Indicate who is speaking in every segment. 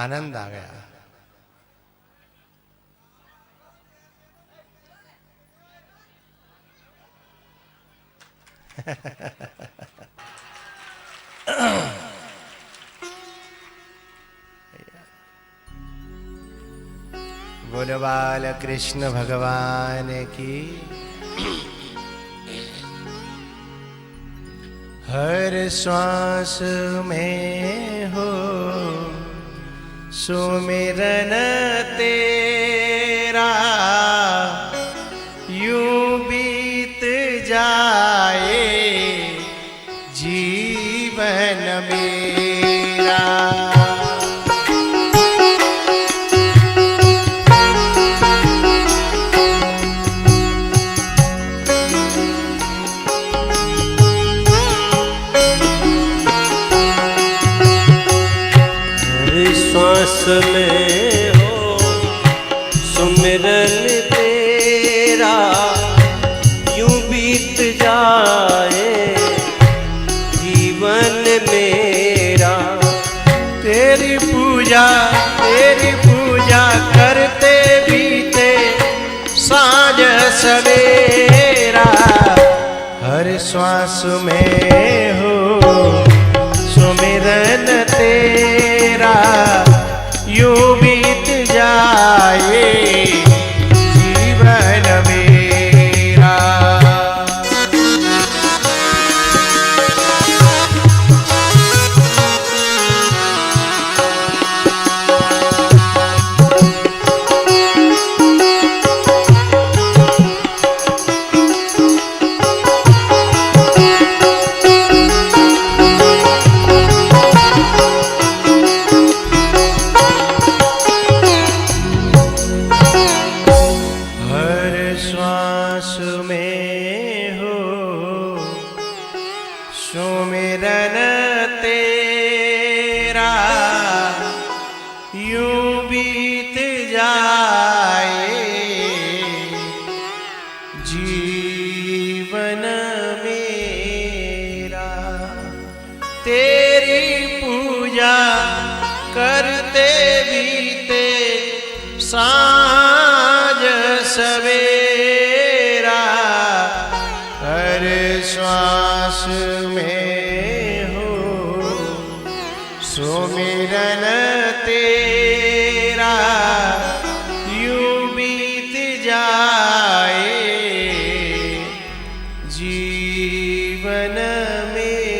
Speaker 1: आनंद आ गया। बोलो बाल कृष्ण भगवान की। हर श्वास में हो सुमिरन तेरा, यूं बीत जाए जीवन मेरा।
Speaker 2: श्वास में हो सुमिरन तेरा, यूं बीत जाए जीवन मेरा।
Speaker 1: तेरी पूजा करते बीते साँझ सवेरा। हर श्वास में हो सुमिरन तेरा, यूं बीत जाए जीवन मेरा। सुमिरन तेरा, यूं बीत जाए जीवन मेरा। तेरी पूजा करते बीते साँझ सवेरा। हर श्वास में हो सुमिरन तेरा, यूं बीत जाए जीवन मेरा।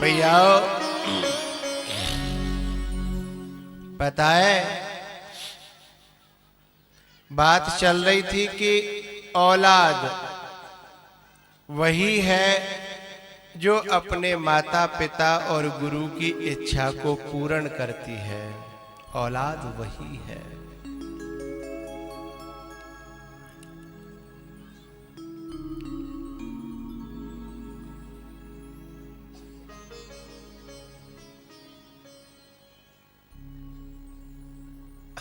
Speaker 1: भैया पता है, बात चल रही थी कि औलाद वही है जो अपने माता पिता और गुरु की इच्छा को पूर्ण करती है। औलाद वही है।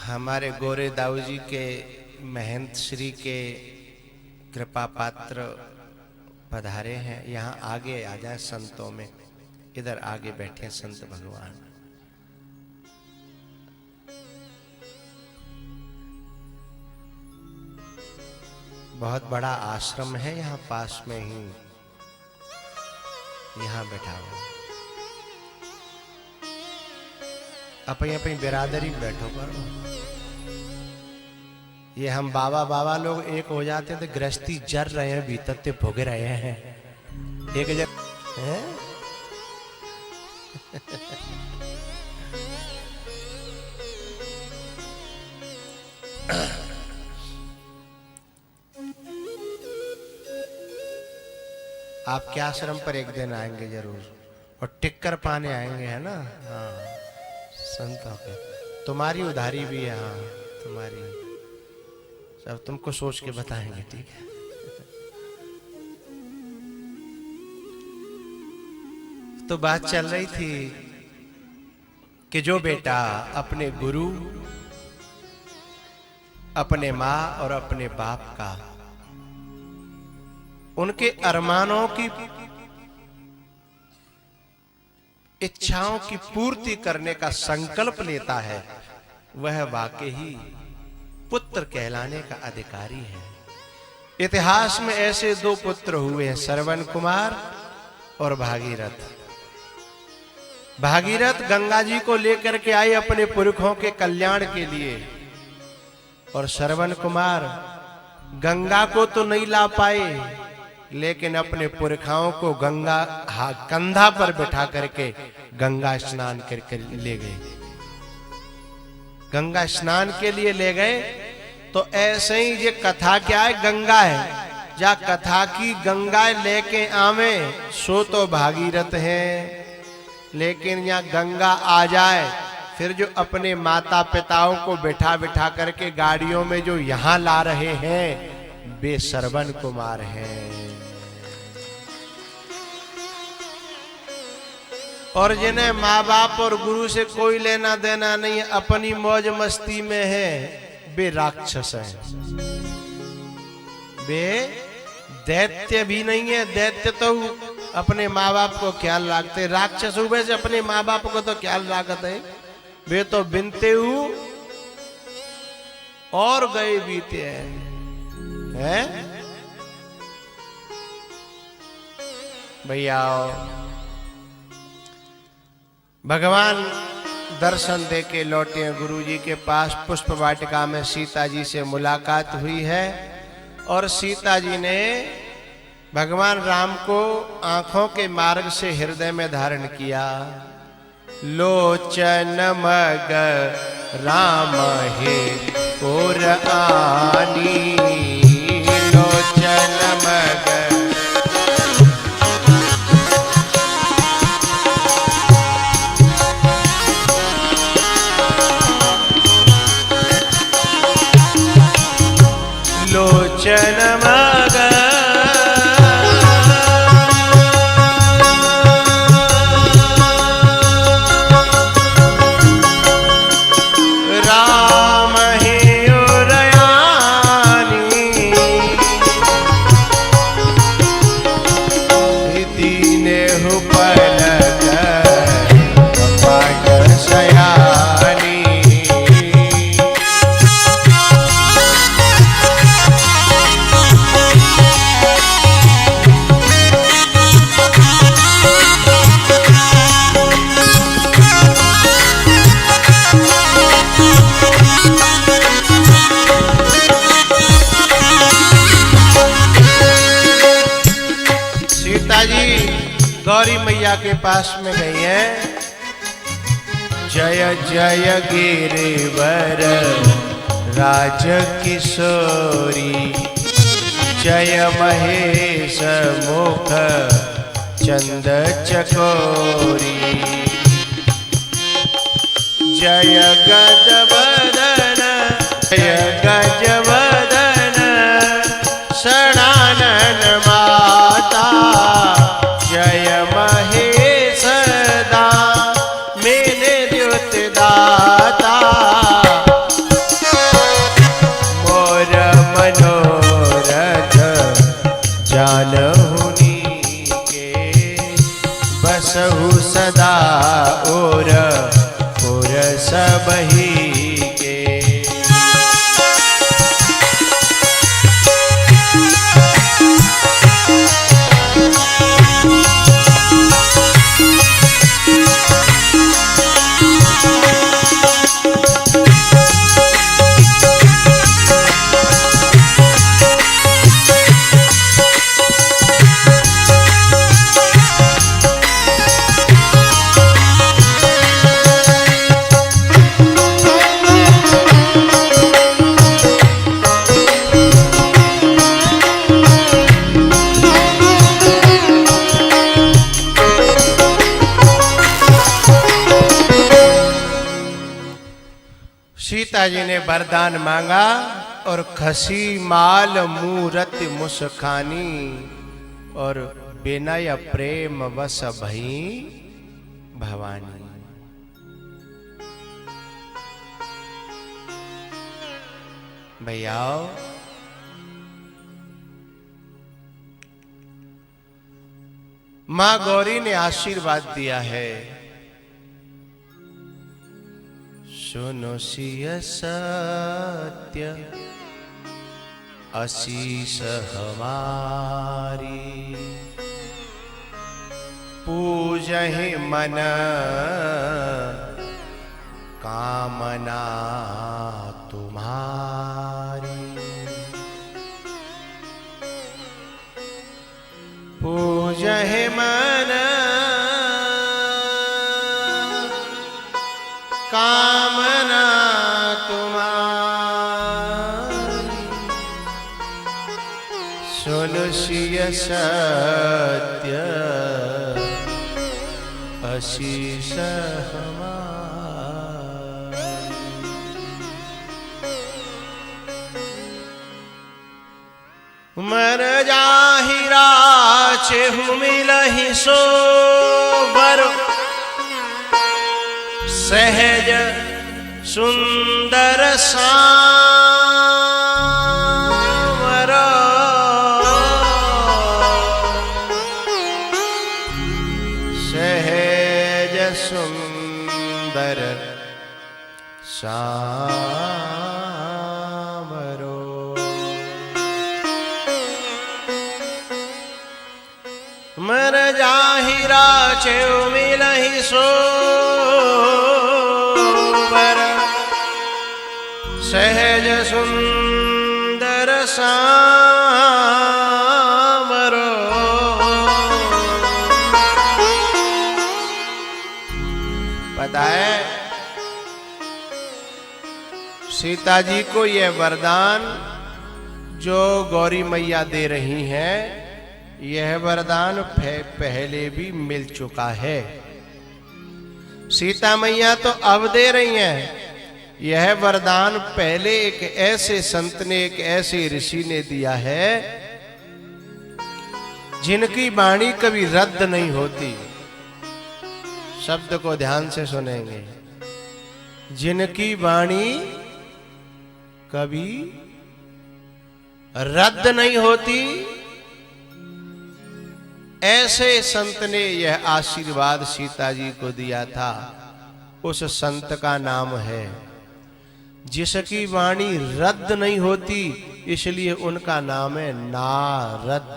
Speaker 1: हमारे गोरे दाऊ जी के महंत श्री के कृपा पात्र पधारे हैं। यहाँ आगे आ जाए संतों में, इधर आगे बैठे संत भगवान। बहुत बड़ा आश्रम है यहाँ पास में ही, यहाँ बैठा हुआ। अपनी अपनी बिरादरी बैठो करो। ये हम बाबा बाबा लोग एक हो जाते हैं तो गृहस्थी जर रहे हैं, भीतर ते भोग रहे हैं एक जगह। आपके आश्रम पर एक दिन आएंगे जरूर, और टिक्कर पाने आएंगे, है ना। हाँ संतों के, तुम्हारी उधारी भी है। हाँ तुम्हारी, सब तुमको सोच के बताएंगे, ठीक है। तो बात चल रही थी कि जो बेटा अपने गुरु, अपने माँ और अपने बाप का उनके अरमानों की, इच्छाओं की पूर्ति करने का संकल्प लेता है, वह वाकई ही पुत्र कहलाने का अधिकारी है। इतिहास में ऐसे दो पुत्र हुए हैं, श्रवण कुमार और भागीरथ। भागीरथ गंगा जी को लेकर के आए अपने पुरखों के कल्याण के लिए, और श्रवण कुमार गंगा को तो नहीं ला पाए, लेकिन अपने पुरखाओं को गंगा कंधा पर बैठा करके गंगा स्नान करके ले गए। गंगा स्नान के लिए ले गए। तो ऐसे ही ये कथा क्या है, गंगा है, जा कथा की गंगा लेके आवे सो तो भागीरथ है। लेकिन यहाँ गंगा आ जाए, फिर जो अपने माता पिताओं को बिठा बिठा करके गाड़ियों में जो यहाँ ला रहे हैं, वे श्रवण कुमार हैं। और जिन्हें माँ बाप और गुरु से कोई लेना देना नहीं है, अपनी मौज मस्ती में है, वे राक्षस हैं। वे दैत्य भी नहीं है। दैत्य तो अपने माँ बाप को ख्याल रखते, राक्षस हुए से अपने माँ बाप को तो ख्याल रखते हैं। वे तो बिनते हु और गए बीते हैं। भैया भगवान दर्शन दे के लौटे हैं गुरुजी के पास। पुष्प वाटिका में सीता जी से मुलाकात हुई है, और सीता जी ने भगवान राम को आंखों के मार्ग से हृदय में धारण किया। लोचन मग राम हे और आनी, लोचन मग लोचन मग राम हे उरयानी, दीने हु पलक पग सयानी। गौरी मैया के पास में गई है। जय जय गिरिवर राज किशोरी, जय महेश मुख चंद चकोरी, जय गजवदन जय गजवदन षडानन माता, जय महेश दा मेरे द्युत दाता, मोर मनोरथ जानहुनी के, बसहु सदा और सबही के। सीता जी ने वरदान मांगा और खसी माल मूरत मुस्कानी, और विनय प्रेम वस भई भवानी। भैया मां गौरी ने आशीर्वाद दिया है, सुनो सिय सत्य आशीष हमारी, पूजहि मन कामना तुम्हारी, पूजहि मन कामना तुम्हारी, सुनो सिय सत्य आशीष हमारी। मन जाहिरा चेहु मिलहि सोबर, सहज सुंदर सांवर, सहज सुंदर सांवरो, मन जाहिरा चेउ मिलहि सोबर, सहज सुंदर सांवरो, पता है सीता जी को यह वरदान जो गौरी मैया दे रही हैं, यह वरदान पहले भी मिल चुका है। सीता मैया तो अब दे रही हैं, यह वरदान पहले एक ऐसे संत ने, एक ऐसे ऋषि ने दिया है जिनकी वाणी कभी रद्द नहीं होती। शब्द को ध्यान से सुनेंगे, जिनकी वाणी कभी रद्द नहीं होती, ऐसे संत ने यह आशीर्वाद सीता जी को दिया था। उस संत का नाम है, जिसकी वाणी रद्द नहीं होती, इसलिए उनका नाम है नारद।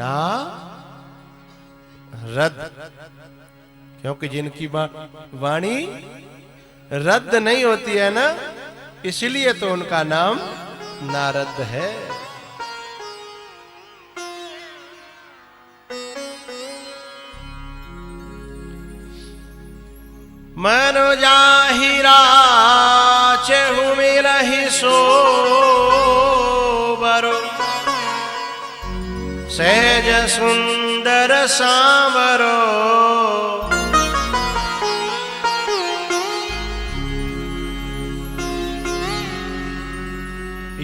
Speaker 1: नारद, क्योंकि जिनकी वाणी रद्द नहीं होती है ना, इसलिए तो उनका नाम नारद है। मनो जाहिरा चेहु मिलहि सोबर, सहज सुंदर सांवरो,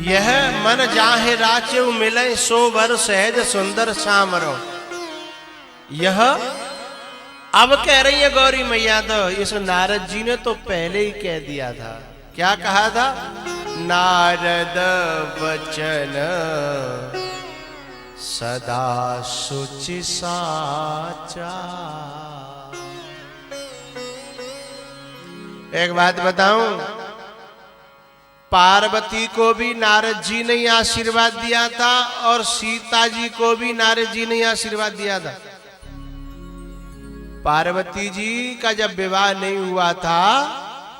Speaker 1: यह मन जाहे राचेउ मिले सोबर, सहज सुंदर सांवरो। यह अब कह रही है गौरी मैया, तो इस नारद जी ने तो पहले ही कह दिया था। क्या कहा था? नारद वचन सदा सुचि साचा। एक बात बताऊं, पार्वती को भी नारद जी ने आशीर्वाद दिया था और सीता जी को भी नारद जी ने आशीर्वाद दिया था। पार्वती जी का जब विवाह नहीं हुआ था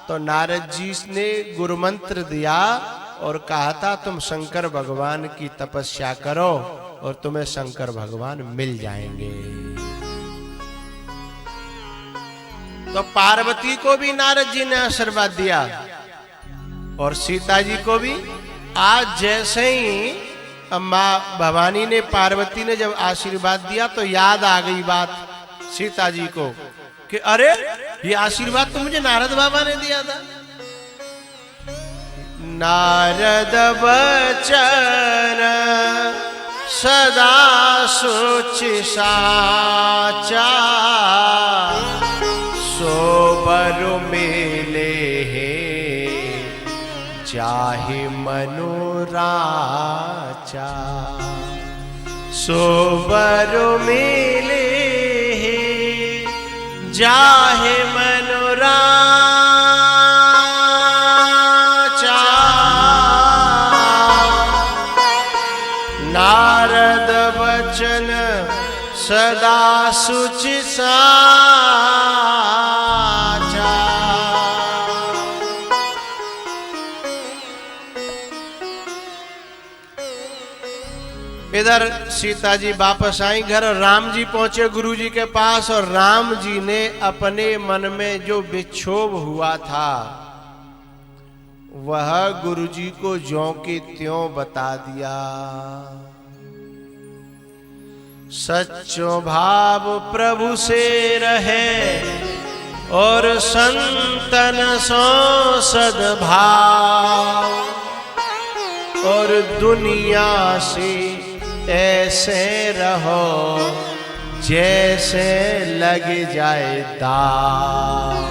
Speaker 1: तो नारद जी ने गुरु मंत्र दिया और कहा था तुम शंकर भगवान की तपस्या करो और तुम्हें शंकर भगवान मिल जाएंगे। तो पार्वती को भी नारद जी ने आशीर्वाद दिया और सीता जी को भी। आज जैसे ही माँ भवानी ने, पार्वती ने जब आशीर्वाद दिया तो याद आ गई बात सीता जी को कि अरे ये आशीर्वाद तो मुझे नारद बाबा ने दिया था। नारद वचन सदा सोचि साचा, सोबर मेले चाहे मनोराचा। सोबर मिले जाहे मनोराचा, नारद वचन सदा सुचि साचा। इधर सीता जी वापस आई घर, राम जी पहुंचे गुरु जी के पास, और राम जी ने अपने मन में जो विक्षोभ हुआ था वह गुरु जी को ज्यों के त्यों बता दिया। सच्चो भाव प्रभु से रहे और संतन सो सद्भाव, और दुनिया से ऐसे रहो जैसे लग जाए दाव।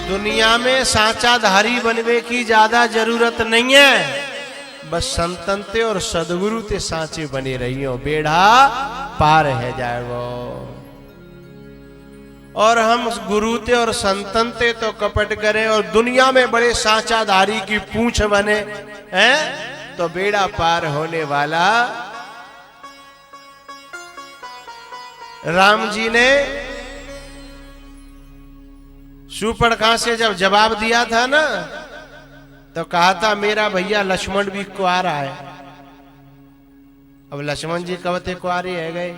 Speaker 1: दुनिया में सांचाधारी बनने की ज्यादा जरूरत नहीं है, बस संतन ते और सदगुरु ते सांचे बने रही हो, बेड़ा पार है जाए वो। और हम गुरु ते और संतन ते तो कपट करें और दुनिया में बड़े सांचाधारी की पूंछ बने हैं, तो बेड़ा पार होने वाला। राम जी ने शूर्पणखा से जब जवाब दिया था ना, तो कहा था मेरा भैया लक्ष्मण भी कुआरा है। अब लक्ष्मण जी कब थे कुआरे है गए।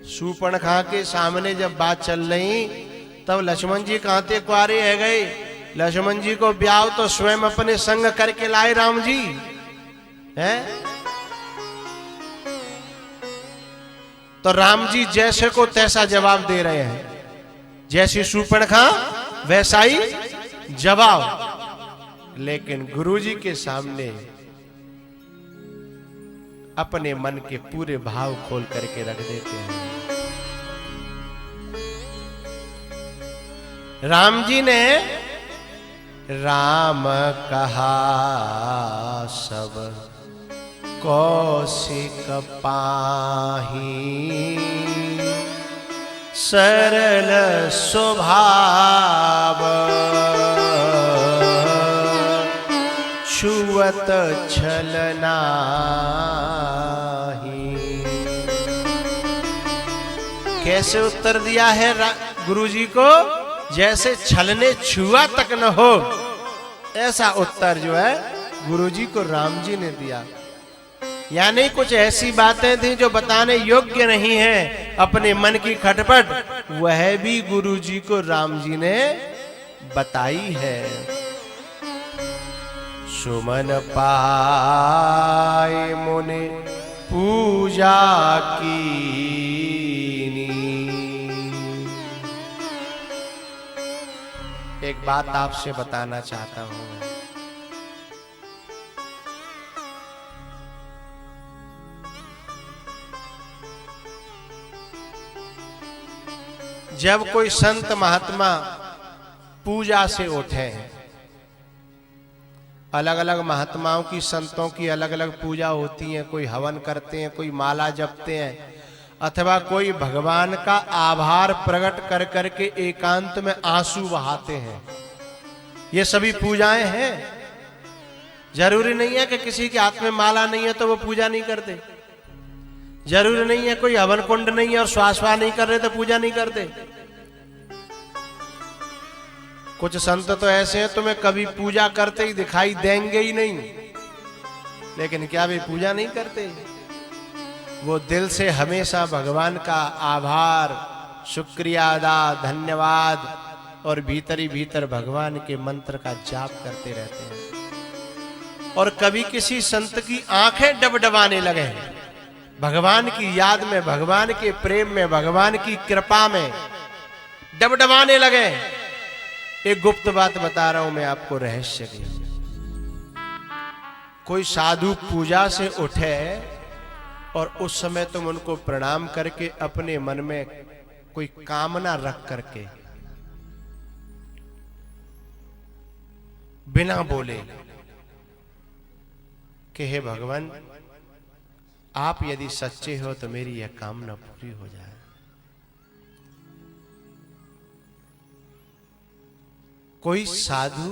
Speaker 1: शूर्पणखा के सामने जब बात चल रही तब लक्ष्मण जी कहाँ थे कुआरे है गए। लक्ष्मण जी को ब्याह तो स्वयं अपने संग करके लाए राम जी हैं। तो राम जी जैसे को तैसा जवाब दे रहे हैं, जैसी शूर्पणखा वैसा ही जवाब, लेकिन गुरुजी के सामने अपने मन के पूरे भाव खोल करके रख देते हैं। राम जी ने राम कहा सब कौशिक पाही, सरल स्वभाव छुअत छल नाही। कैसे उत्तर दिया है गुरुजी को, जैसे छलने छुआ तक न हो, ऐसा उत्तर जो है गुरुजी को राम जी ने दिया। यानी कुछ ऐसी बातें थी जो बताने योग्य नहीं है, अपने मन की खटपट, वह भी गुरुजी को राम जी ने बताई है। सुमन पाए मुनि पूजा कीनी। एक बात आपसे बताना चाहता हूं। जब कोई संत महात्मा पूजा से उठे हैं, अलग अलग महात्माओं की, संतों की अलग अलग पूजा होती है। कोई हवन करते हैं, कोई माला जपते हैं, अथवा कोई भगवान का आभार प्रकट कर करके एकांत में आंसू बहाते हैं। ये सभी पूजाएं हैं। जरूरी नहीं है कि किसी के हाथ में माला नहीं है तो वो पूजा नहीं करते। जरूरी नहीं है कोई हवन कुंड नहीं है और श्वासवा नहीं कर रहे तो पूजा नहीं करते। कुछ संत तो ऐसे हैं तुम्हें कभी पूजा करते ही दिखाई देंगे ही नहीं, लेकिन क्या वे पूजा नहीं करते? वो दिल से हमेशा भगवान का आभार, शुक्रिया अदा, धन्यवाद और भीतर ही भीतर भगवान के मंत्र का जाप करते रहते हैं। और कभी किसी संत की आंखें डबडबाने लगे, भगवान की याद में, भगवान के प्रेम में, भगवान की कृपा में डबडबाने लगे। एक गुप्त बात बता रहा हूं मैं आपको, रहस्य की। कोई साधु पूजा से उठे और उस समय तुम उनको प्रणाम करके अपने मन में कोई कामना रख करके बिना बोले कि हे भगवान, आप यदि सच्चे हो तो मेरी यह कामना पूरी हो जाए। कोई साधु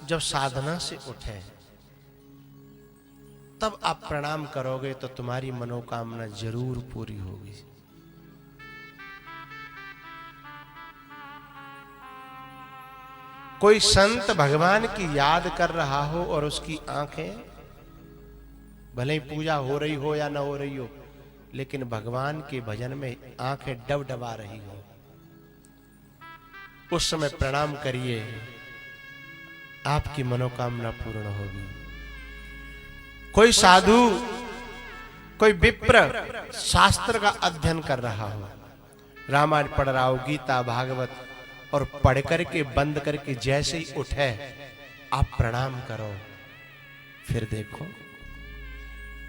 Speaker 1: जब साधना से उठे तब आप प्रणाम करोगे तो तुम्हारी मनोकामना जरूर पूरी होगी। कोई संत भगवान की याद कर रहा हो और उसकी आंखें, भले ही पूजा हो रही हो या ना हो रही हो, लेकिन भगवान के भजन में आंखें डबडबा रही हो, उस समय प्रणाम करिए, आपकी मनोकामना पूर्ण होगी। कोई साधु, कोई विप्र शास्त्र का अध्ययन कर रहा हो, रामायण पढ़ रहा हो, गीता भागवत, और पढ़ करके बंद करके जैसे ही उठे आप प्रणाम करो, फिर देखो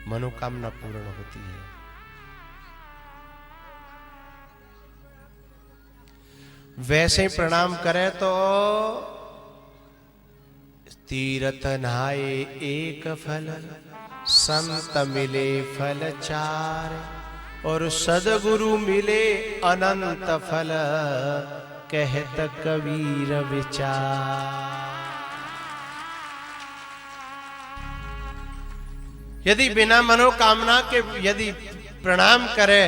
Speaker 1: मनोकामना पूर्ण होती है। वैसे ही प्रणाम करे तो तीरथ नहाए एक फल, संत मिले फल चार, और सदगुरु मिले अनंत फल, कहत कबीर विचार। यदि बिना मनोकामना के यदि प्रणाम करे,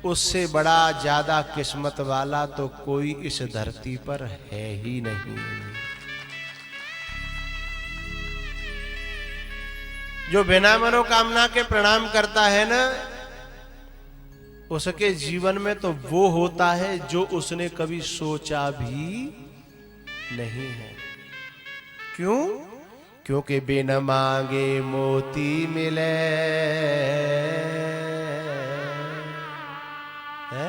Speaker 1: उससे बड़ा ज्यादा किस्मत वाला तो कोई इस धरती पर है ही नहीं। जो बिना मनोकामना के प्रणाम करता है ना, उसके जीवन में तो वो होता है जो उसने कभी सोचा भी नहीं है। क्यों? क्योंकि बिन मांगे मोती मिले, है?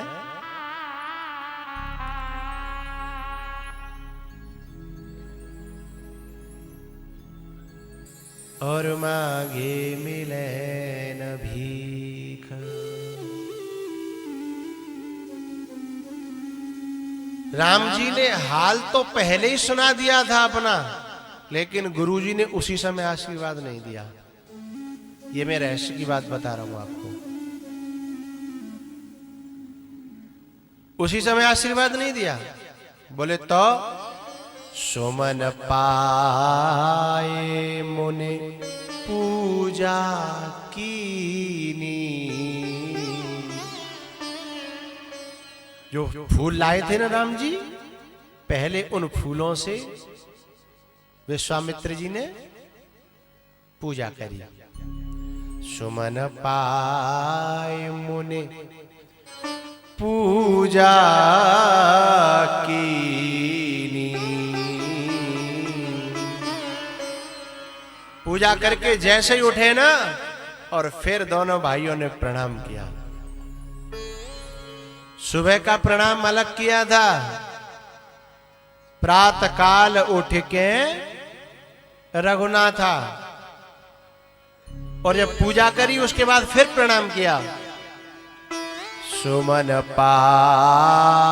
Speaker 1: और मांगे मिले न भीख। राम जी ने हाल तो पहले ही सुना दिया था अपना, लेकिन गुरुजी ने उसी समय आशीर्वाद नहीं दिया। ये मैं रहस्य की बात बता रहा हूं आपको। उसी समय आशीर्वाद नहीं दिया। बोले तो सुमन पाए मुने पूजा कीनी। जो फूल लाए थे ना राम जी, पहले उन फूलों से विश्वामित्र जी ने पूजा करी। सुमन पाए मुने पूजा कीनी। पूजा करके जैसे ही उठे ना, और फिर दोनों भाइयों ने प्रणाम किया। सुबह का प्रणाम अलग किया था, प्रातः काल उठ के रघुनाथा, और जब पूजा करी उसके बाद फिर प्रणाम किया। सुमन पाए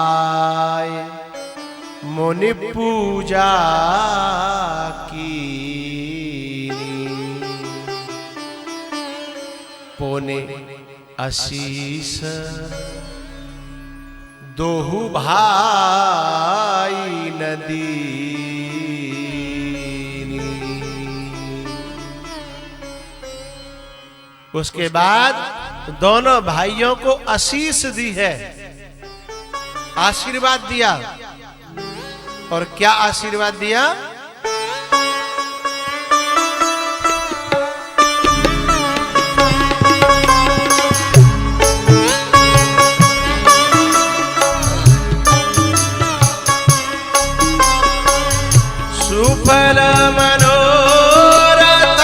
Speaker 1: मुनि पूजा की, पोने आशीष दोहु भाई नदी। उसके बाद दोनों भाइयों को आशीष दी है, आशीर्वाद दिया। और क्या आशीर्वाद दिया? सुफल मनोरथ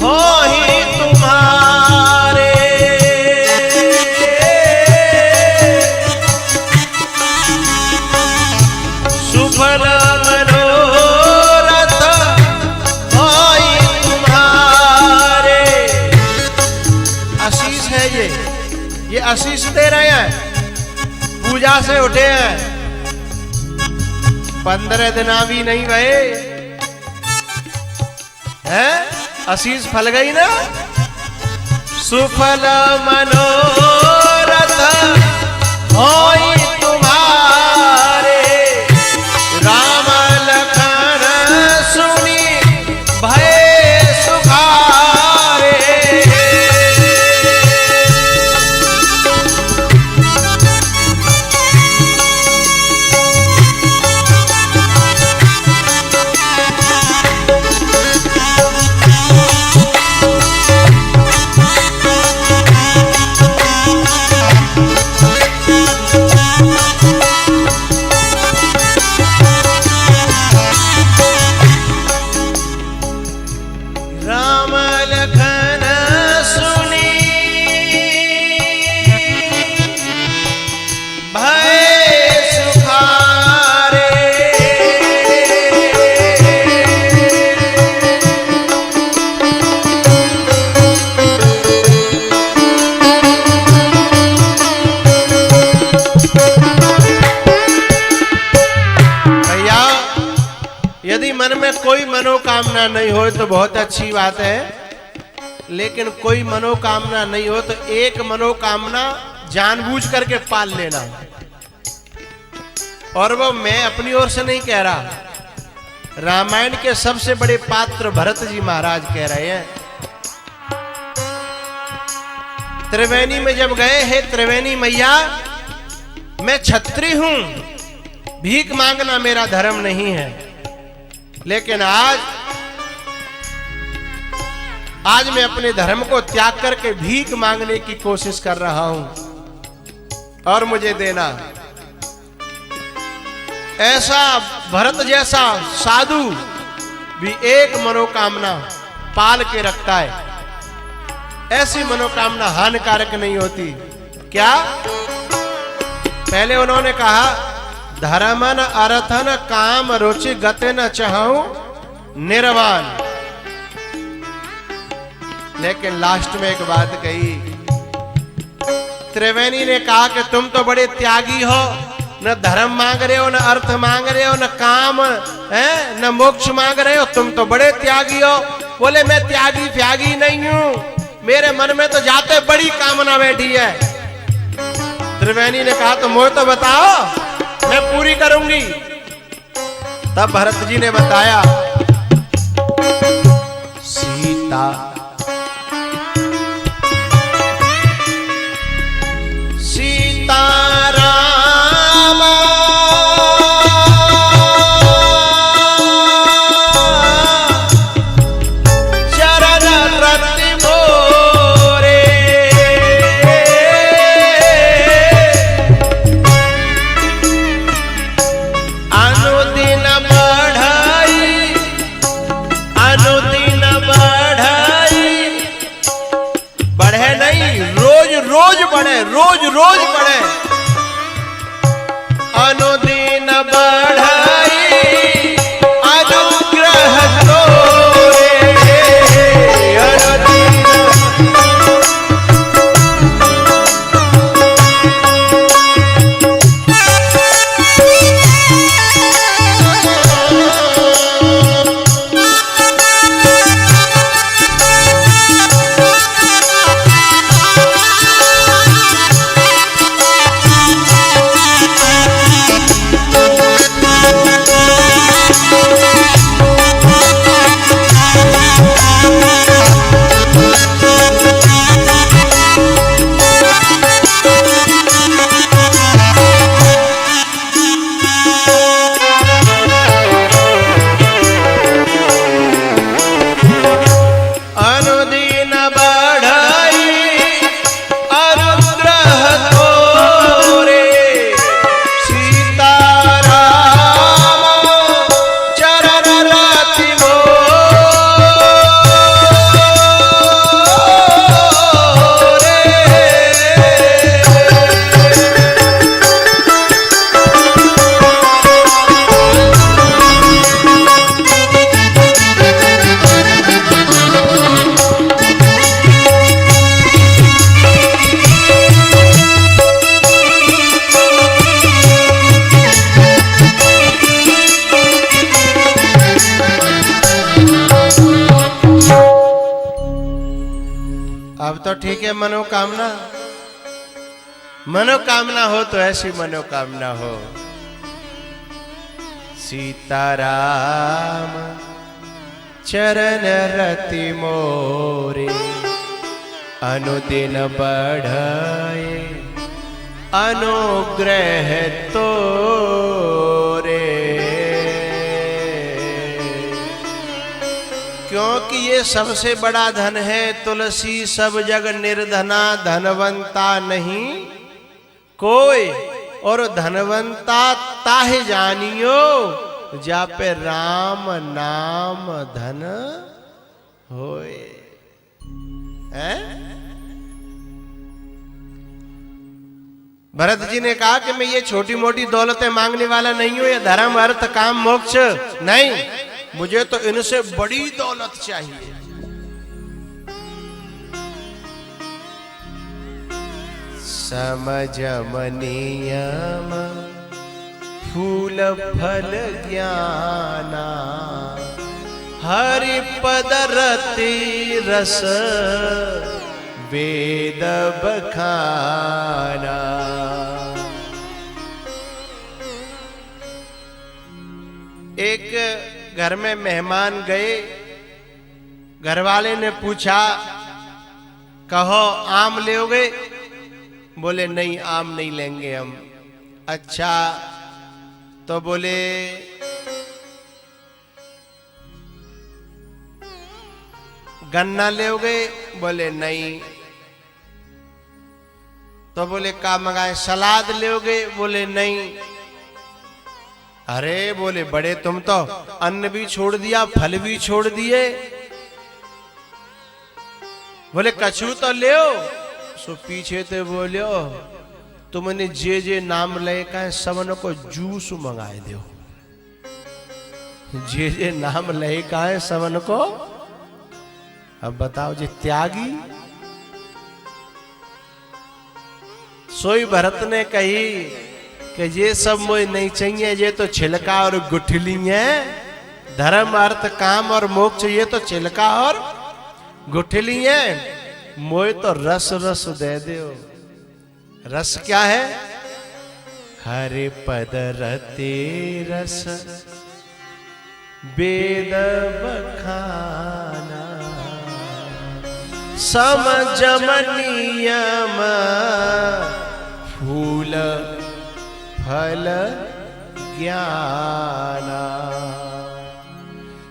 Speaker 1: होहि तुम्हारे, सुफल मनोरथ होहि तुम्हारे। आशीष है ये आशीष दे रहे हैं। पूजा से उठे हैं 15 दिन भी नहीं भये हैं, आशीष फल गई ना। सुफल मनोरथ होई तुम्हारे, राम लखन सुनी भय सुखारे। राम लखन सुनी भय सुखारे। भैया यदि मन में कोई मनोकामना नहीं हो तो बहुत अच्छी बात है, लेकिन कोई मनोकामना नहीं हो तो एक मनोकामना जानबूझ करके पाल लेना। और वो मैं अपनी ओर से नहीं कह रहा, रामायण के सबसे बड़े पात्र भरत जी महाराज कह रहे हैं। त्रिवेणी में जब गए, हे त्रिवेणी मैया, मैं क्षत्रिय हूं, भीख मांगना मेरा धर्म नहीं है, लेकिन आज मैं अपने धर्म को त्याग करके भीख मांगने की कोशिश कर रहा हूं और मुझे देना। ऐसा भरत जैसा साधु भी एक मनोकामना पाल के रखता है, ऐसी मनोकामना हानिकारक नहीं होती। क्या? पहले उन्होंने कहा धर्मन अर्थन काम रुचि गते न चाहूं निर्वाण, लेकिन लास्ट में एक बात कही, त्रिवेणी ने कहा कि तुम तो बड़े त्यागी हो, न धर्म मांग रहे हो, न अर्थ मांग रहे हो, न काम है, न मोक्ष मांग रहे हो, तुम तो बड़े त्यागी हो। बोले मैं त्यागी नहीं हूं, मेरे मन में तो जाते बड़ी कामना बैठी है। त्रिवेणी ने कहा तो मुझे तो बताओ, मैं पूरी करूंगी। तब भरत जी ने बताया, सीता राम चरण रति मोरे, अनुदिन बढ़ाई, अनुदिन बढ़ाई, बढ़े नहीं, रोज रोज बढ़े, रोज रोज बढ़े, अनुदिन बढ़ाई, अनुग्रह तोरे, अनुदिन। अब तो ठीक है, मनोकामना मनोकामना हो तो ऐसी मनोकामना हो। सीताराम चरण रति मोरे, अनुदिन बढ़ाए अनुग्रह तोरे। क्योंकि ये सबसे बड़ा धन है तुलसी, सब जग निर्धना धनवंता नहीं कोई। और धनवंता ताहे जानियो, जापे राम नाम धन होए। हैं? भरत जी ने कहा कि मैं ये छोटी मोटी दौलतें मांगने वाला नहीं हूं, ये धर्म अर्थ काम मोक्ष नहीं, मुझे तो इनसे बड़ी दौलत चाहिए। समझम नियम फूल फल ज्ञाना, हरि पद रति रस वेद बखाना। एक घर में मेहमान गए, घरवाले ने पूछा कहो आम लोगे? बोले नहीं, आम नहीं लेंगे हम। अच्छा, तो बोले गन्ना लोगे? बोले नहीं। तो बोले का मंगाए? सलाद लोगे? बोले नहीं। अरे बोले बड़े तुम तो अन्न भी छोड़ दिया, फल भी छोड़ दिए। बोले कछु तो ले। सो पीछे ते बोलियो तुमने जे नाम ले का सबन को जूस मंगाए दो। जे नाम ले का है सबन को। अब बताओ जी त्यागी। सोई भरत ने कही कि ये सब मुझे नहीं चाहिए, ये तो छिलका और गुठली है। धर्म अर्थ काम और मोक्ष ये तो छिलका और गुठली है, मोए तो रस रस दे दो। रस क्या है? हरि पद रति रस वेद बखाना, समझम नियम फूल फल ज्ञाना।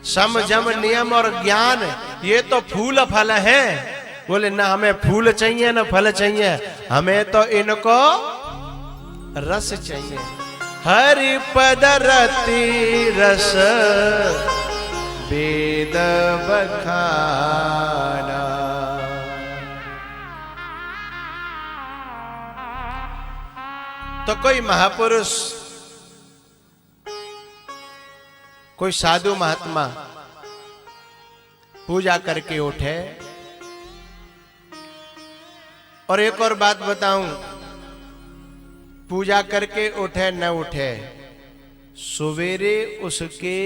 Speaker 1: समझम नियम और ज्ञान ये तो फूल फल है। बोले ना हमें फूल चाहिए ना फल चाहिए, हमें तो इनको रस चाहिए। हरि पद रति रस वेद बखाना। तो कोई महापुरुष, कोई साधु महात्मा पूजा करके उठे। और एक और बात बताऊं, पूजा करके उठे न उठे, सवेरे उसके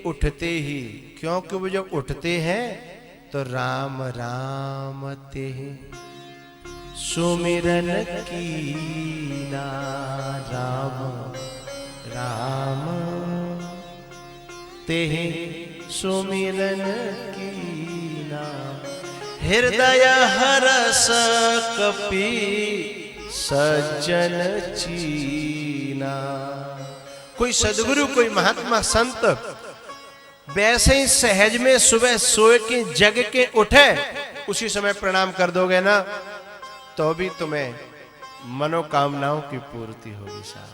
Speaker 1: उठते ही, क्योंकि वो जब उठते हैं तो राम राम ते सुमिरन कीना। राम राम ते सुमिरन कीना। हृदय हरस कपि सज्जन चीना। कोई सदगुरु, कोई महात्मा संत वैसे ही सहज में सुबह सोए के जग के उठे, उसी समय प्रणाम कर दोगे ना, तो भी तुम्हें मनोकामनाओं की पूर्ति होगी साहब।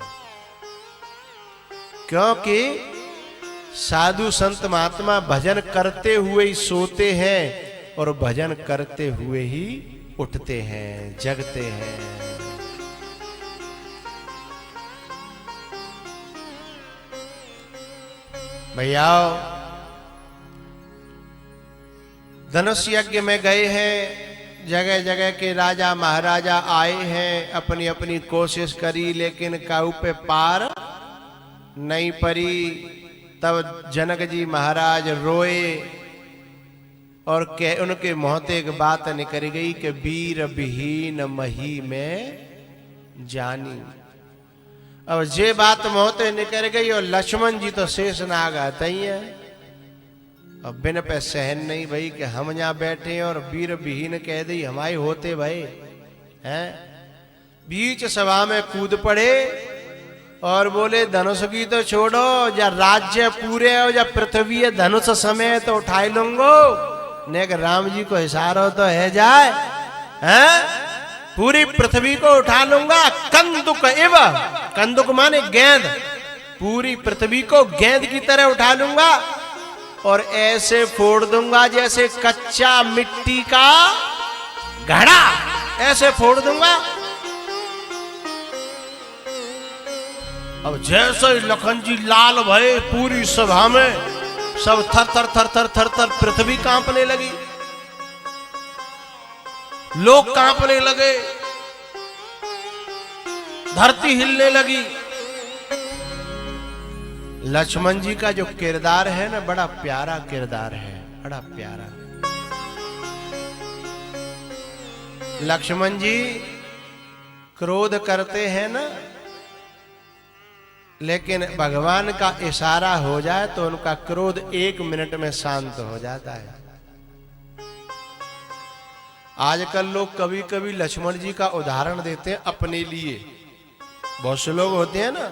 Speaker 1: क्योंकि साधु संत महात्मा भजन करते हुए ही सोते हैं और भजन करते हुए ही उठते हैं, जगते हैं। भैया धनुष यज्ञ में गए हैं, जगह जगह के राजा महाराजा आए हैं, अपनी अपनी कोशिश करी, लेकिन काऊ पे पार नहीं पड़ी। तब जनक जी महाराज रोए और उनके मुंहते एक बात निकल गई कि वीर विहीन मही में जानी। अब जे बात मुंहते निकल गई और लक्ष्मण जी तो शेष नाग आते ही है। अब बिन पे सहन नहीं भाई कि हम यहाँ बैठे और वीर विहीन कह दी हमारे होते भाई हैं। बीच सभा में कूद पड़े और बोले धनुष की तो छोड़ो, या राज्य पूरे हो या पृथ्वी है धनुष समय तो उठाई लूंगो। ने राम जी को इशारो तो है जाए हैं, पूरी पृथ्वी को उठा लूंगा। कंदुक इव, कंदुक माने गेंद, पूरी पृथ्वी को गेंद की तरह उठा लूंगा और ऐसे फोड़ दूंगा जैसे कच्चा मिट्टी का घड़ा, ऐसे फोड़ दूंगा। अब जैसे लखन जी लाल भये पूरी सभा में सब थर थर थर थर थर थर पृथ्वी कांपने लगी, लोग कांपने लगे, धरती हिलने लगी। लक्ष्मण जी का जो किरदार है ना बड़ा प्यारा किरदार है, बड़ा प्यारा। लक्ष्मण जी क्रोध करते हैं ना, लेकिन भगवान का इशारा हो जाए तो उनका क्रोध 1 मिनट में शांत हो जाता है। आजकल लोग कभी कभी लक्ष्मण जी का उदाहरण देते हैं अपने लिए। बहुत से लोग होते हैं ना,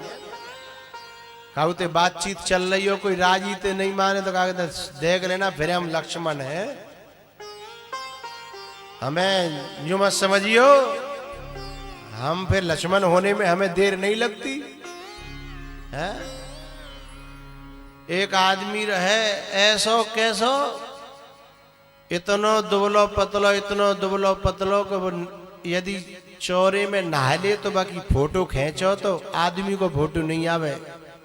Speaker 1: कहते बातचीत चल रही हो, कोई राजी ते नहीं माने तो कहते देख लेना फिर हम लक्ष्मण हैं, हमें यूं मत समझियो, हम फिर लक्ष्मण होने में हमें देर नहीं लगती है। एक आदमी रहे ऐसो कैसो, इतनो दुबलो पतलो, इतनो दुबलो पतलो को यदि चौरे में नहा ले तो बाकी फोटो खींचो तो आदमी को फोटो नहीं आवे।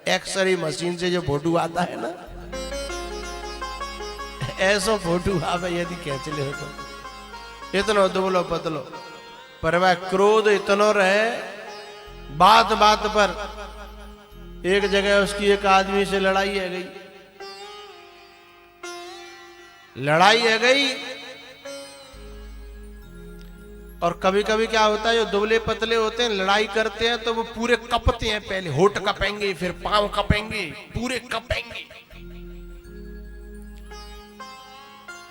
Speaker 1: एक्सरे मशीन से जो फोटो आता है ना, ऐसो फोटो आवे यदि खींच ले तो, इतनो दुबलो पतलो। पर वह क्रोध इतनो रहे, बात बात पर एक जगह उसकी एक आदमी से लड़ाई है गई, लड़ाई है गई। और कभी कभी क्या होता है जो दुबले पतले होते हैं लड़ाई करते हैं तो वो पूरे कपते हैं, पहले होठ कपेंगे, फिर पांव कपेंगे, पूरे कपेंगे।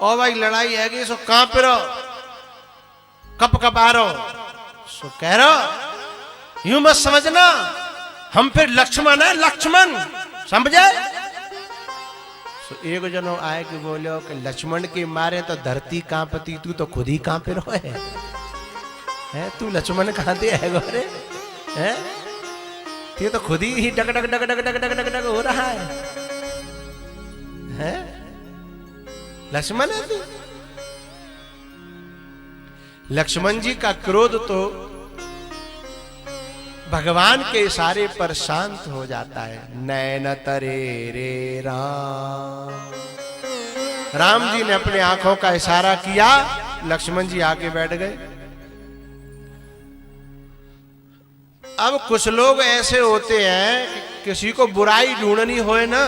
Speaker 1: और भाई लड़ाई है गई, सो कांप रहो, कप कपा रहो, सो कह रहो यूं मत समझना हम फिर लक्ष्मण है, लक्ष्मण समझे। एक जनो आए कि बोलो कि लक्ष्मण के मारे तो धरती कांपती, तू तो खुद ही कांपे रहो है, तू लक्ष्मण कहां दे है गोरे है, ये तो खुद ही डग डग डग डग डग डग डग डग हो रहा है? लक्ष्मण है तू। लक्ष्मण जी का क्रोध तो भगवान के इशारे पर शांत हो जाता है। नैन तरे रे राम, राम जी ने अपने आंखों का इशारा किया, लक्ष्मण जी आके बैठ गए। अब कुछ लोग ऐसे होते हैं किसी को बुराई ढूंढनी होए ना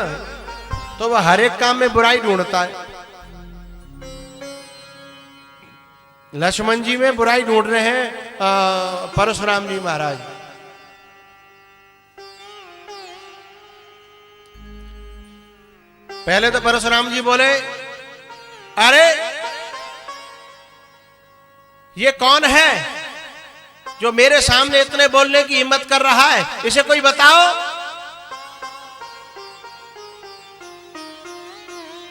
Speaker 1: तो वह हर एक काम में बुराई ढूंढता है। लक्ष्मण जी में बुराई ढूंढ रहे हैं परशुराम जी महाराज। पहले तो परशुराम जी बोले अरे ये कौन है जो मेरे सामने इतने बोलने की हिम्मत कर रहा है, इसे कोई बताओ।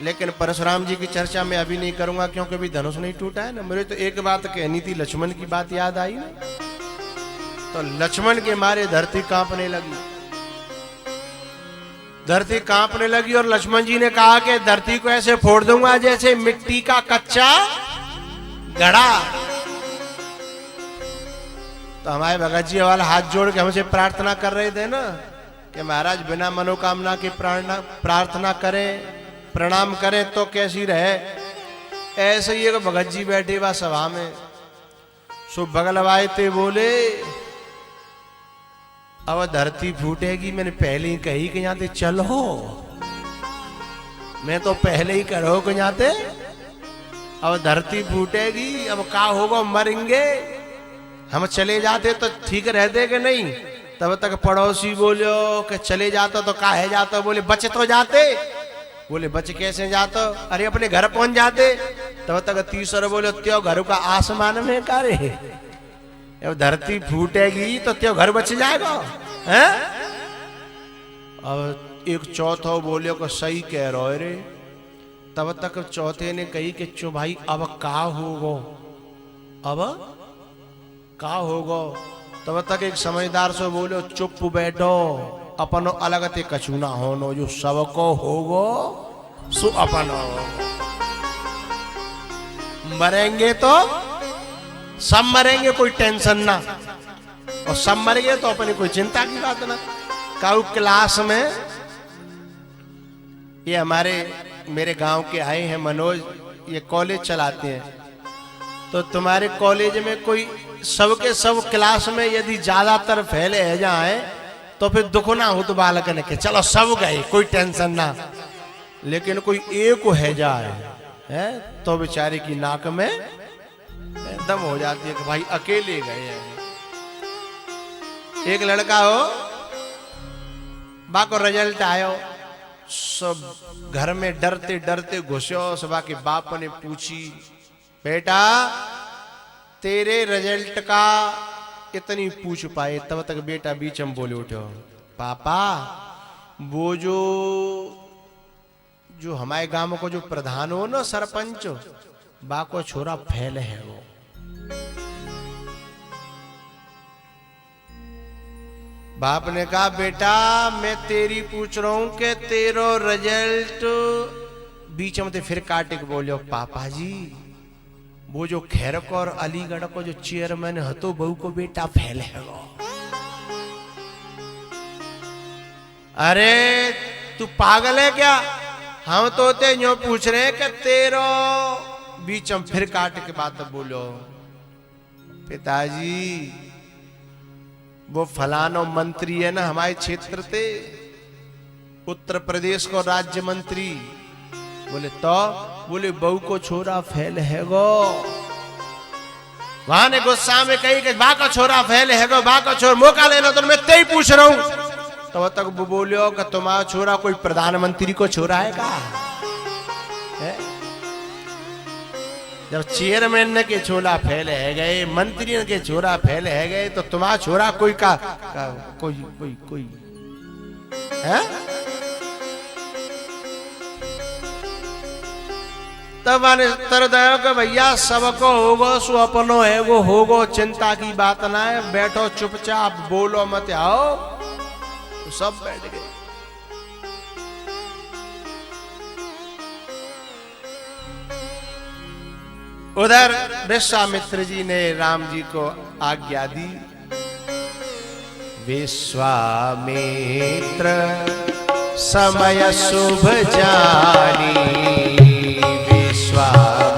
Speaker 1: लेकिन परशुराम जी की चर्चा मैं अभी नहीं करूंगा क्योंकि अभी धनुष नहीं टूटा है ना। मुझे तो एक बात कहनी थी, लक्ष्मण की बात याद आई ना, तो लक्ष्मण के मारे धरती कांपने लगी, धरती कांपने लगी और लक्ष्मण जी ने कहा कि धरती को ऐसे फोड़ दूंगा जैसे मिट्टी का कच्चा घड़ा। तो हमारे भगत जी वाला हाथ जोड़ के हमसे प्रार्थना कर रहे थे ना कि महाराज बिना मनोकामना की प्रार्थना करें, प्रणाम करें तो कैसी रहे। ऐसे ही एक भगत जी बैठे हुआ सभा में, सो बगल वाए थे बोले अब धरती फूटेगी। मैंने पहले ही कही कि यहाँ चलो, मैं तो पहले ही करो कि यहाँ अब धरती फूटेगी, अब का होगा, मरेंगे। हम चले जाते तो ठीक रहते कि नहीं। तब तक पड़ोसी बोलो कि चले जाता तो काहे जाता, बोले बच तो जाते। बोले बच कैसे जाता, अरे अपने घर पहुंच जाते। तब तक तीसरा बोलो त्यो घर का आसमान में का रे, अब धरती फूटेगी तो त्यो घर बच जाएगा हैं? अब एक चौथा बोले को सही कह रहे रे। तब तक चौथे ने कही कि चो भाई अब का होगो, अब का होगो। तब तक एक समझदार से बोलो चुप बैठो, अपनो अलग ते कछु ना होनो, जो सबको होगो सो अपनो। मरेंगे तो सब मरेंगे, कोई टेंशन ना, और सब मर गए तो अपनी कोई चिंता की बात ना। काउ क्लास में ये हमारे मेरे गांव के आए हैं मनोज, ये कॉलेज चलाते हैं। तो तुम्हारे कॉलेज में कोई सबके सब क्लास में यदि ज्यादातर फैले है जाए तो फिर दुख ना हो तो बालक ने के चलो सब गए कोई टेंशन ना। लेकिन कोई एक है जाए है तो बेचारे की नाक में दम हो जाती है कि भाई अकेले गए हैं। एक लड़का हो बा को रिजल्ट आयो, सब घर में डरते डरते घुसो, सबा के बाप ने पूछी बेटा तेरे रिजल्ट का इतनी पूछ पाए। तब तक बेटा बीच में बोले उठो पापा वो जो हमारे गांव को जो प्रधान हो ना सरपंच, बा को छोरा फैल है वो। बाप ने कहा बेटा मैं तेरी पूछ रहा हूं कि तेरो रिजल्ट, बीच में फिर काटे के बोलो पापा जी वो जो खैरक और अलीगढ़ को जो चेयरमैन है तो बहू को बेटा फैल है वो। अरे तू पागल है क्या, हम तो ते यूं पूछ रहे हैं कि तेरो, बीच में फिर काट के बात बोलो पिताजी वो फलानो मंत्री है ना हमारे क्षेत्र से, उत्तर प्रदेश को राज्य मंत्री। बोले तो बोले बहू को छोरा फैल है गो। वहां ने गुस्सा में कही कि बा का छोरा फैल है गो, बा का छोरा मौका ले लो तो मैं ते ही पूछ रहा हूं। तो तक वो बोलियो कि तुम्हारा छोरा कोई प्रधानमंत्री को छोरा है का है? जब चेयरमैन के छोरा फैल है गए, मंत्री के छोरा फैल है गए, तो तुम्हारा छोरा कोई का कोई है? तब आने तरदयो के भैया सबको होगो सो अपनो है वो होगो, चिंता की बात ना है, बैठो चुपचाप बोलो मत आओ। तो सब बैठ गए। उधर विश्वामित्र जी ने राम जी को आज्ञा दी। विश्वामित्र समय शुभ जानी, विश्वामित्र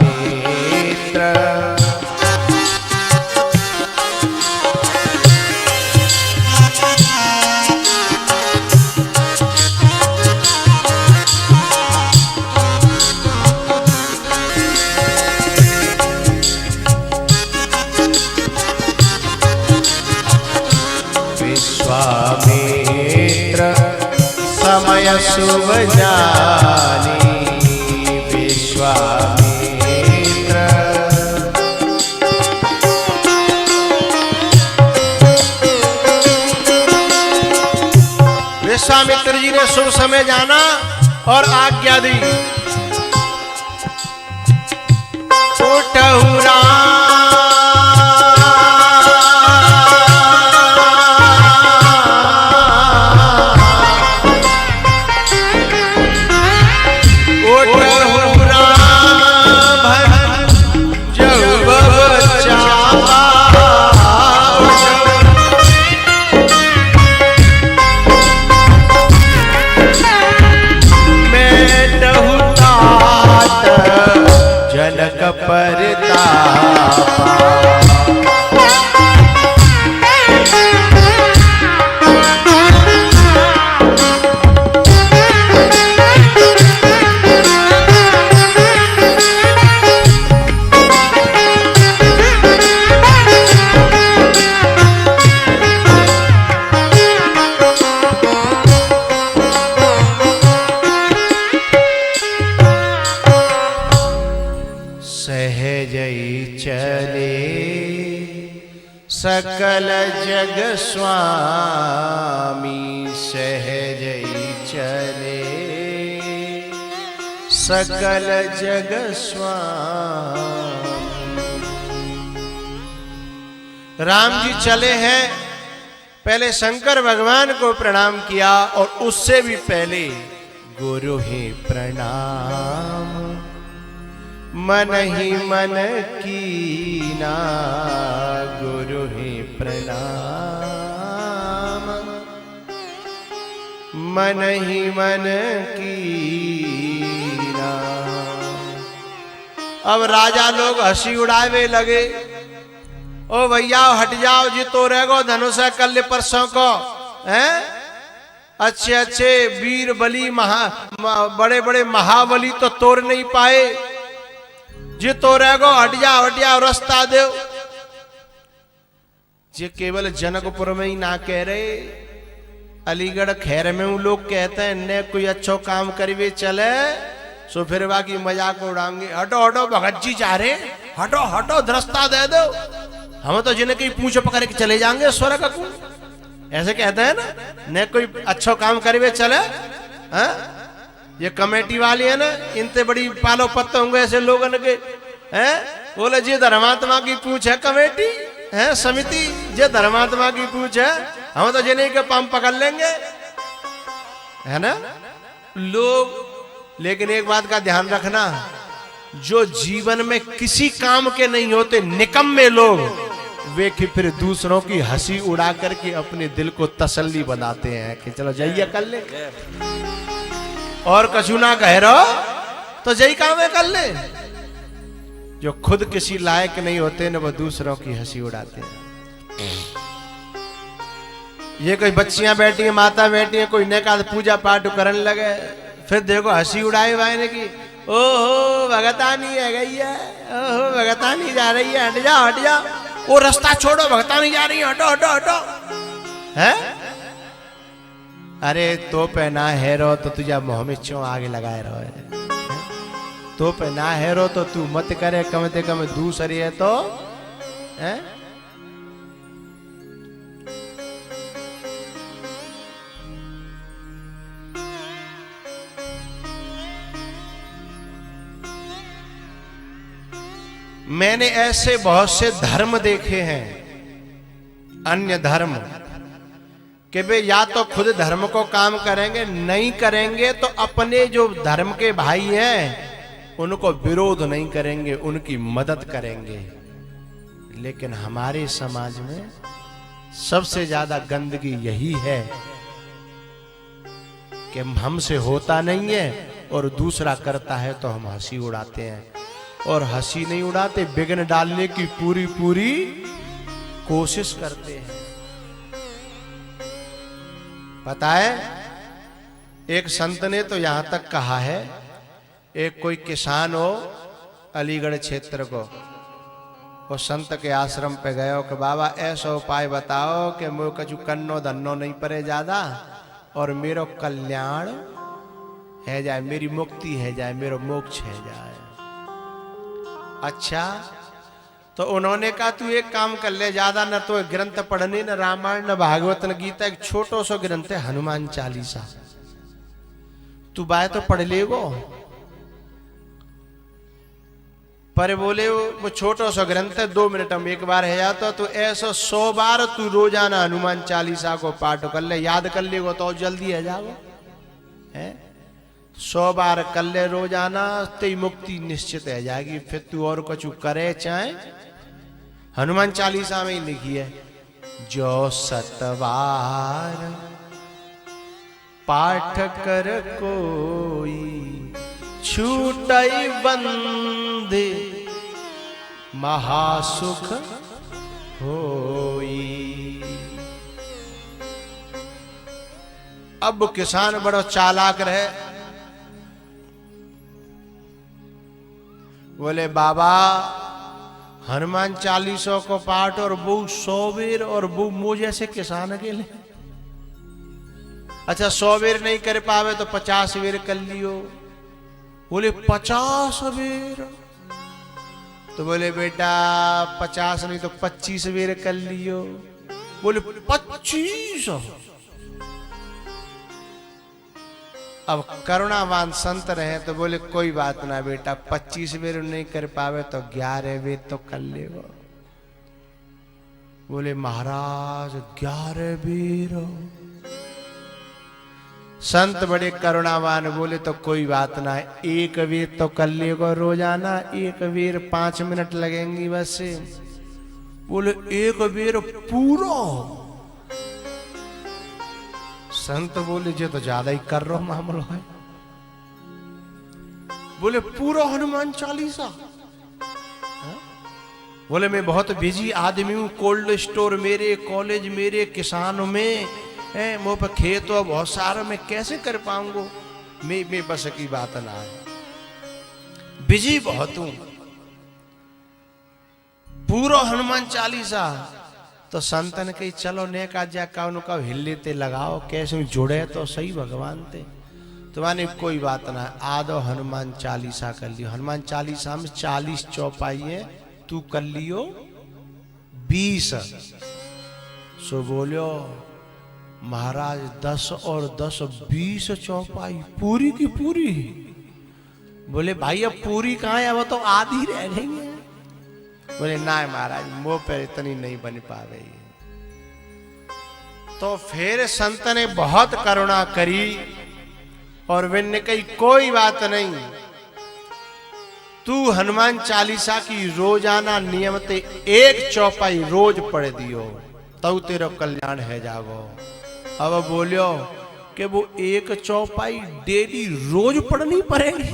Speaker 1: समय शुभ जानी, विश्वामित्र विश्वामित्र जी ने शुभ समय जाना और आज्ञा दी। उठहु सहजई चले सकल जग स्वामी, सहजई चले सकल जग स्वामी। राम जी चले हैं, पहले शंकर भगवान को प्रणाम किया और उससे भी पहले गुरु ही प्रणाम, मन ही मन कीना, गुरु ही प्रणाम, मन ही मन कीना। अब राजा लोग हंसी उड़ावे लगे, ओ भैया हट जाओ जी, तो रहेगो धनुष कल्य परसों को हैं, अच्छे अच्छे वीर बली बड़े बड़े महाबली तो तोड़ नहीं पाए जी, तो रहेगो हट जाओ रास्ता दो। जे केवल जनकपुर में ही ना कह रहे, अलीगढ़ खैर में वो लोग कहते हैं ने कोई अच्छो काम करीबे चले सो फिर बाकी मजाक उड़ाएंगे, हटो हटो भगत जी जा रहे, हटो हटो रास्ता दे दो, हम तो जिन्हें की पूछ पकड़ के चले जाएंगे स्वर्ग को, ऐसे कहते हैं ना, ने कोई अच्छो काम करीबे चले। हाँ ये कमेटी वाली है ना, इनसे बड़ी पालो पत्ते होंगे ऐसे लोगों के हैं, बोले जी धर्मात्मा की पूछ है कमेटी है समिति, जे धर्मात्मा की पूछ है, हम तो जिन्हें के पाम पकड़ लेंगे, है ना लोग। लेकिन एक बात का ध्यान रखना, जो जीवन में किसी काम के नहीं होते निकम्मे लोग, वे कि फिर दूसरों की हंसी उड़ा करके अपने दिल को तसल्ली बनाते हैं कि चलो जाइए कर ले, और कछु ना कह रहो तो जय काम है कर ले। जो खुद किसी लायक नहीं होते ना, वो दूसरों की हंसी उड़ाते हैं। ये कोई बच्चियां बैठी हैं, माता बैठी है, कोई ने कहा पूजा पाठ करने लगे, फिर देखो हंसी उड़ाए वायने की, ओहो भगतानी है गई है, ओहो भगतानी जा रही है, हट जाओ वो रास्ता छोड़ो, भगतानी जा रही है, हटो हटो हटो है। अरे तो पहना है रो तो तुझा मुंह में क्यों आगे लगाए रहो है? तो पहना है रो तो तू मत करे, कम से कम दूसरी है तो है? मैंने ऐसे बहुत से धर्म देखे हैं, अन्य धर्म, कि वे या तो खुद धर्म को काम करेंगे, नहीं करेंगे तो अपने जो धर्म के भाई हैं उनको विरोध नहीं करेंगे, उनकी मदद करेंगे। लेकिन हमारे समाज में सबसे ज्यादा गंदगी यही है कि हमसे होता नहीं है और दूसरा करता है तो हम हंसी उड़ाते हैं, और हंसी नहीं उड़ाते, विघ्न डालने की पूरी पूरी कोशिश करते हैं। पता है एक संत ने तो यहां तक कहा है, एक कोई किसान हो अलीगढ़ क्षेत्र को, वो संत के आश्रम पे गए हो कि बाबा ऐसा उपाय बताओ कि मुझे कछु कन्नो धन्नो नहीं पड़े ज्यादा और मेरो कल्याण है जाए, मेरी मुक्ति है जाए, मेरो मोक्ष है जाए। अच्छा तो उन्होंने कहा तू एक काम कर ले, ज्यादा न तो ग्रंथ पढ़ने, न रामायण न भागवत न गीता, एक छोटो सो ग्रंथ है हनुमान चालीसा, तू बाय तो पढ़ लेगो। पर बोले वो छोटो सो ग्रंथ है, 2 मिनट में एक बार है जाता, तो ऐसा 100 बार तू रोजाना हनुमान चालीसा को पाठ कर ले, याद कर लेगो तो जल्दी है जाओ है। 100 बार कर ले रोजाना, तेरी मुक्ति निश्चित है जाएगी, फिर तू और कुछ करे चाहे। हनुमान चालीसा में ही लिखी है, जो 7 बार पाठ कर कोई छूटई बंदे महासुख होई। अब किसान बड़ा चालाक रहे, बोले बाबा हनुमान चालीसों को पाठ और वो 100 बेर, और वो मुझे से किसान के लिए अच्छा 100 बेर नहीं कर पावे तो 50 बेर कर लियो। बोले 50 बेर, तो बोले बेटा 50 नहीं तो 25 बेर कर लियो। बोले 25। अब करुणावान संत रहे तो बोले कोई बात ना बेटा, 25 बेर नहीं कर पावे तो 11 बेर तो कर लेगा। बोले महाराज 11 बेर। संत बड़े करुणावान बोले तो कोई बात ना है, 1 बेर तो कर लेगा रोजाना, 1 बेर 5 मिनट लगेंगी बस। बोले 1 बेर पूरा। संत बोले जे तो ज्यादा ही कर रहा मामला है। बोले पूरा हनुमान चालीसा। बोले मैं बहुत बिजी आदमी हूं, कोल्ड स्टोर मेरे, कॉलेज मेरे, किसानों में है, मुंह पर खेत हो बहुत सारा, मैं कैसे कर पाऊंगा। मैं बस की बात ना है, बिजी बहुत हूं। पूरा हनुमान चालीसा। तो संतन कही चलो ने का जा का हिल्ले ते लगाओ, कैसे जुड़े तो सही भगवान ते। तो माने कोई बात ना, आदो हनुमान चालीसा कर लियो। हनुमान चालीसा में 40 चौपाई है, तू कर लियो 20। सो बोलो महाराज 10 और 10 20 चौपाई पूरी की पूरी। बोले भाई अब पूरी कहाँ है, अब तो आधी रह गई है। बोले ना महाराज मुंह पर इतनी नहीं बन पा रही। तो फिर संत ने बहुत करुणा करी और वे ने कही कोई बात नहीं, तू हनुमान चालीसा की रोजाना नियमित 1 चौपाई रोज पढ़ दियो, तब तेरा कल्याण है जागो। अब बोलियो कि वो 1 चौपाई डेली रोज पढ़नी पड़ेगी।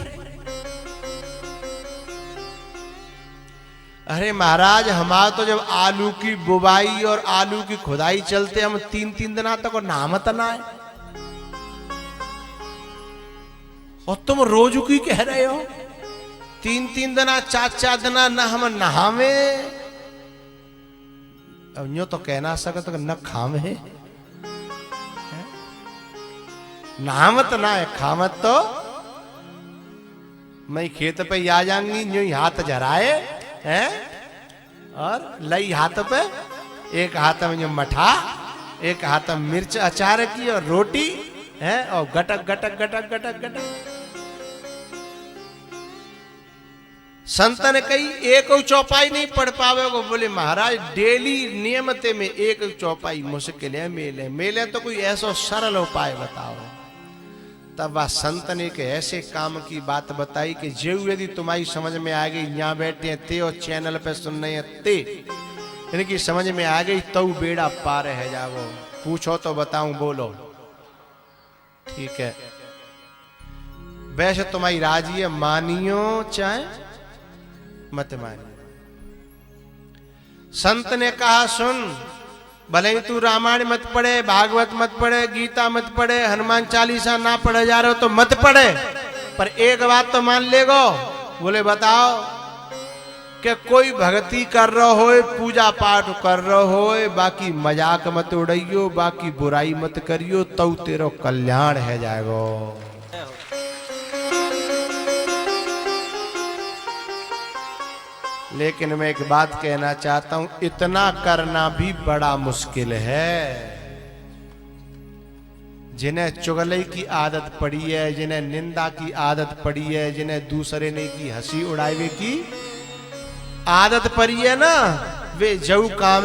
Speaker 1: अरे महाराज हमारा तो जब आलू की बुवाई और आलू की खुदाई चलते हम 3-3 दिन तक नामत ना है, और तुम रोज की कह रहे हो 3-3 दिन 4-4 दिन न हम नहावे। अब यूं तो कहना सकत न खावे, नहावत ना है, खावत तो मैं खेत पे आ जाऊंगी यूं हाथ जराए है, और लई हाथ पे, एक हाथ में जो मठा, एक हाथ में मिर्च अचार की और रोटी है, और गटक गटक गटक गटक गटक। संत ने कही 1 चौपाई नहीं पढ़ पावेगो। बोले महाराज डेली नियमित में 1 चौपाई मुश्किल है, मेले मेले तो कोई ऐसा सरल उपाय बताओ। तब वह संत ने एक ऐसे काम की बात बताई कि जो यदि तुम्हारी समझ में आ गई, यहाँ बैठे हैं ते और चैनल पे सुन रहे हैं ते, इनकी समझ में आ गई तो बेड़ा पार है जाओ। पूछो तो बताऊं, बोलो ठीक है। वैसे तुम्हारी राजी है, मानियो चाहे मत मानियो। संत ने कहा सुन, भले ही तू रामायण मत पढ़े, भागवत मत पढ़े, गीता मत पढ़े, हनुमान चालीसा ना पढ़े जा रहे हो तो मत पढ़े, पर एक बात तो मान लेगो। बोले बताओ कि कोई भक्ति कर रहा हो, पूजा पाठ कर रहा हो, बाकी मजाक मत उड़ाइयो, बाकी बुराई मत करियो, तो तेरा कल्याण है जाएगो। लेकिन मैं एक बात कहना चाहता हूं, इतना करना भी बड़ा मुश्किल है। जिन्हें चुगली की आदत पड़ी है, जिन्हें निंदा की आदत पड़ी है, जिन्हें दूसरे ने की हंसी उड़ावे की आदत पड़ी है ना, वे जऊ काम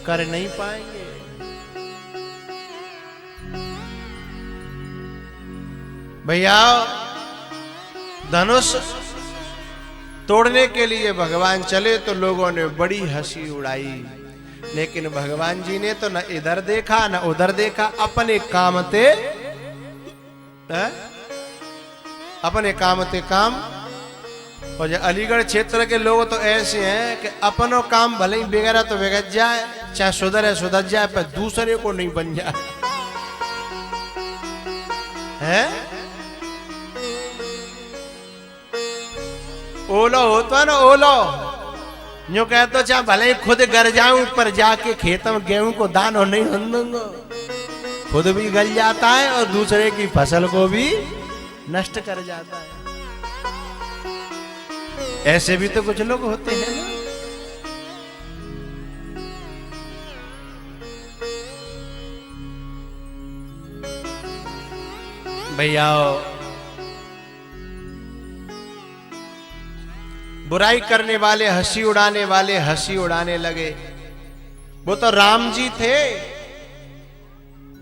Speaker 1: कर नहीं पाएंगे। भैया धनुष तोड़ने के लिए भगवान चले तो लोगों ने बड़ी हंसी उड़ाई, लेकिन भगवान जी ने तो न इधर देखा न उधर देखा, अपने काम ते अपने काम ते काम। और जो अलीगढ़ क्षेत्र के लोग तो ऐसे हैं कि अपनों काम भले ही बिगड़ा तो बिगड़ जाए, चाहे सुधरे सुधर जाए, पर दूसरे को नहीं बन जाए है। ओलो होता ना ओलो, यूं कहते चाहे भले ही खुद घर जाऊं, पर जाके खेत में गेहूं को दानो नहीं दूंगा, खुद भी गल जाता है और दूसरे की फसल को भी नष्ट कर जाता है। ऐसे भी तो कुछ लोग होते हैं ना। भैया बुराई करने वाले, हंसी उड़ाने वाले हंसी उड़ाने लगे। वो तो राम जी थे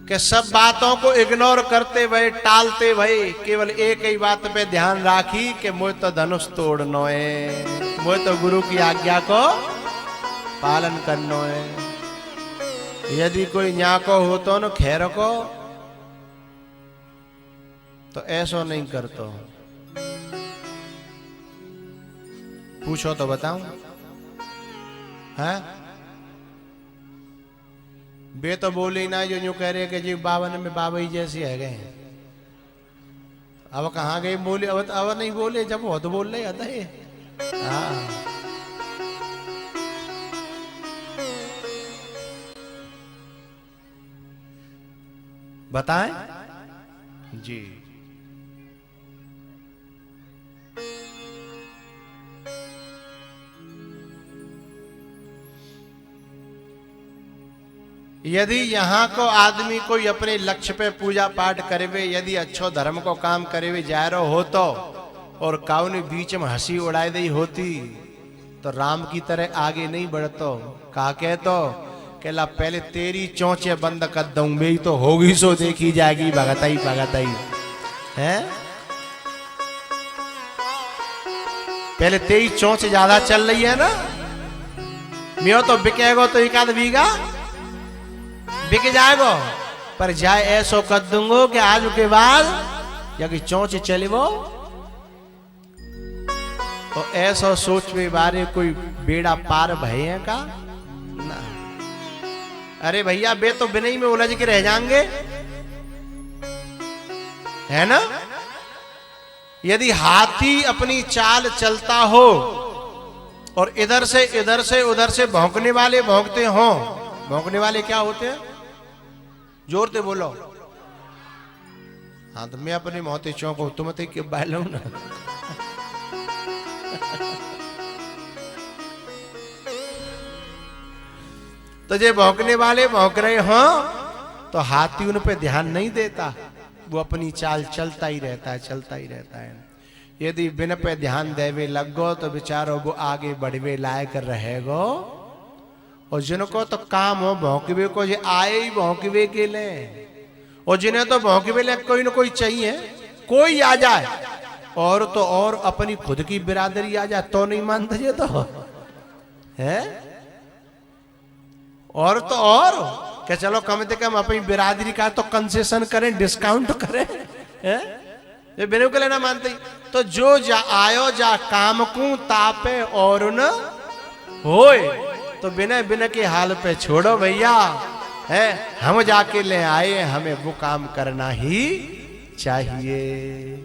Speaker 1: कि सब बातों को इग्नोर करते हुए, टालते हुए, केवल एक ही बात पे ध्यान राखी कि मुझे तो धनुष तोड़नो है, मुझे तो गुरु की आज्ञा को पालन करनो है। यदि कोई न्या को हो तो न खैर को, तो ऐसा नहीं करतो। पूछो तो बताऊं, हैं? बे तो बोले ना, जो यूं कह रहे कि जी बावन में बाबा ही जैसी है गए। अब कहाँ गए बोले? अब नहीं बोले, जब वो तो बोल रहे आता है। हाँ, बताएं जी। यदि यहाँ को आदमी कोई अपने लक्ष्य पे पूजा पाठ करे, यदि अच्छो धर्म को काम करे जा रहा हो तो, और काऊ ने बीच में हंसी उड़ाई दी होती तो राम की तरह आगे नहीं बढ़तो। कहा कह तो कहला पहले तेरी चोंचे बंद कर दूं, मेरी तो होगी सो देखी जाएगी, भगताई भगताई है। पहले तेरी चोंच ज्यादा चल रही है ना, मैं तो बिकेगो तो एक आध बीघा बिक जाएगो, पर जाए ऐसो कर दूंगो कि आज के बाद यदि चोंच चले वो तो ऐसा सोच में बारे कोई बेड़ा पार भय का ना। अरे भैया बे तो बिना ही में उलझ के रह जाएंगे, है ना। यदि हाथी अपनी चाल चलता हो और इधर से उधर से भौंकने वाले भौंकते हो, भौंकने वाले क्या होते हैं? जोर से बोलो। हाँ तो मैं अपने मोहते चौंको, तुम तो क्यों बैलो ना। तो जे भौंकने वाले भौंक रहे हो तो हाथी उन पे ध्यान नहीं देता, वो अपनी चाल चलता ही रहता है, चलता ही रहता है। यदि बिन पे ध्यान देवे लगो तो बेचारो वो आगे बढ़वे लायक रहेगो। और जिनको तो काम हो भौंकवे को, जे आए ही भौंकवे के ले, और जिन्हें तो भौंकवे ले कोई ना कोई चाहिए, कोई आ जाए और तो और अपनी खुद की बिरादरी आ जाए तो नहीं मानते ये तो है। और तो और क्या, चलो कम से कम अपनी बिरादरी का तो कंसेशन करें, डिस्काउंट करें, है? ये बिना के लेना मानते। तो जो जा आयो जा काम को तापे और न होए, तो बिना बिना के हाल पे छोड़ो भैया, है हम जाके ले आए, हमें वो काम करना ही चाहिए।